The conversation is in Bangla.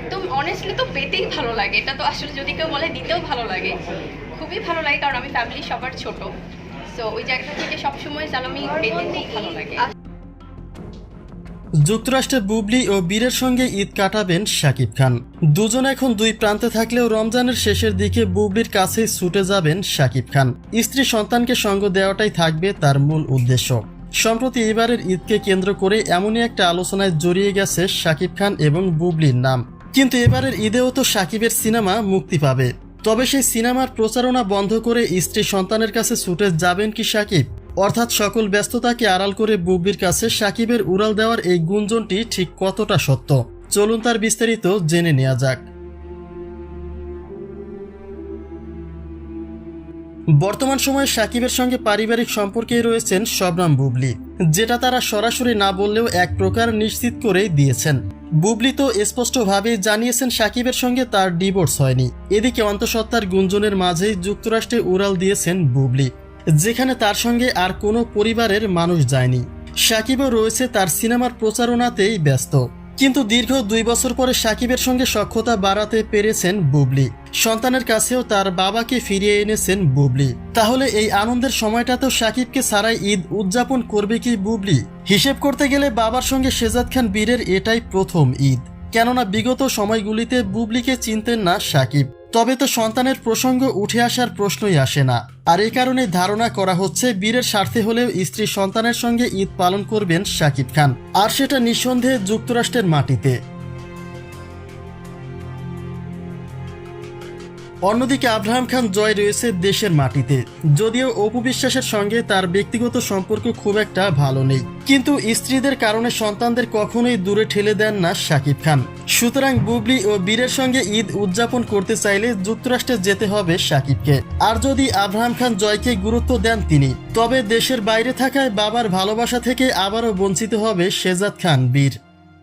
একদম অনেস্টলি তো পেতেই ভালো লাগে, এটা তো আসলে যদি কেউ বলে দিতেও ভালো লাগে, খুবই ভালো লাগে, কারণ আমি ফ্যামিলি সবার ছোট। সো ওই জায়গাটা থেকে সবসময় সালামি পেতেই ভালো লাগে। যুক্তরাষ্ট্রে বুবলি ও বীরের সঙ্গে ঈদ কাটাবেন শাকিব খান। দুজন এখন দুই প্রান্তে থাকলেও রমজানের শেষের দিকে বুবলির কাছেই ছুটে যাবেন শাকিব খান। স্ত্রী সন্তানকে সঙ্গ দেওয়াটাই থাকবে তার মূল উদ্দেশ্য। সম্প্রতি এবারের ঈদকে কেন্দ্র করে এমনই একটা আলোচনায় জড়িয়ে গেছে শাকিব খান এবং বুবলির নাম। কিন্তু এবারের ঈদেও তো শাকিবের সিনেমা মুক্তি পাবে, তবে সেই সিনেমার প্রচারণা বন্ধ করে স্ত্রী সন্তানের কাছে ছুটে যাবেন কি শাকিব? অর্থাৎ সকল ব্যস্ততাকে আড়াল করে বুবলির কাছে শাকিবের উড়াল দেওয়ার এই গুঞ্জনটি ঠিক কতটা সত্য, চলুন তার বিস্তারিত জেনে নেওয়া যাক। বর্তমান সময়ে শাকিবের সঙ্গে পারিবারিক সম্পর্কেই রয়েছেন শবনম বুবলি, যেটা তারা সরাসরি না বললেও এক প্রকার নিশ্চিত করেই দিয়েছেন। বুবলি তো স্পষ্টভাবেই জানিয়েছেন শাকিবের সঙ্গে তার ডিভোর্স হয়নি। এদিকে অন্তঃসত্ত্বার গুঞ্জনের মাঝেই যুক্তরাষ্ট্রে উড়াল দিয়েছেন বুবলি, যেখানে তার সঙ্গে আর কোনো পরিবারের মানুষ যায়নি। শাকিবও রয়েছে তার সিনেমার প্রচারণাতেই ব্যস্ত। কিন্তু দীর্ঘ 2 বছর পরে শাকিবের সঙ্গে সখ্যতা বাড়াতে পেরেছেন বুবলি। সন্তানের কাছেও তার বাবাকে ফিরিয়ে এনেছেন বুবলি। তাহলে এই আনন্দের সময়টাতেও শাকিবকে ছাড়াই ঈদ উদযাপন করবে কি বুবলি? হিসেব করতে গেলে বাবার সঙ্গে শেহজাদ খান বীরের এটাই প্রথম ঈদ, কেননা বিগত সময়গুলিতে বুবলিকে চিনতেন না শাকিব। তবে তো সন্তানের প্রসঙ্গ উঠে আসার প্রশ্নই আসে না। আর এই কারণে ধারণা করা হচ্ছে বীরের স্বার্থে হলেও স্ত্রী সন্তানের সঙ্গে ঈদ পালন করবেন শাকিব খান, আর সেটা নিঃসন্দেহে যুক্তরাষ্ট্রের মাটিতে। অন্যদিকে আব্রাহাম খান জয় রয়েছে দেশের মাটিতে। যদিও অপু বিশ্বাসের সঙ্গে তার ব্যক্তিগত সম্পর্ক খুব একটা ভালো নেই, কিন্তু স্ত্রীদের কারণে সন্তানদের কখনোই দূরে ঠেলে দেন না শাকিব খান। সুতরাং বুবলি ও বীরের সঙ্গে ঈদ উদযাপন করতে চাইলে যুক্তরাষ্ট্রে যেতে হবে শাকিবকে। আর যদি আব্রাহাম খান জয়কে গুরুত্ব দেন তিনি, তবে দেশের বাইরে থাকায় বাবার ভালোবাসা থেকে আবারও বঞ্চিত হবে শেহজাদ খান বীর।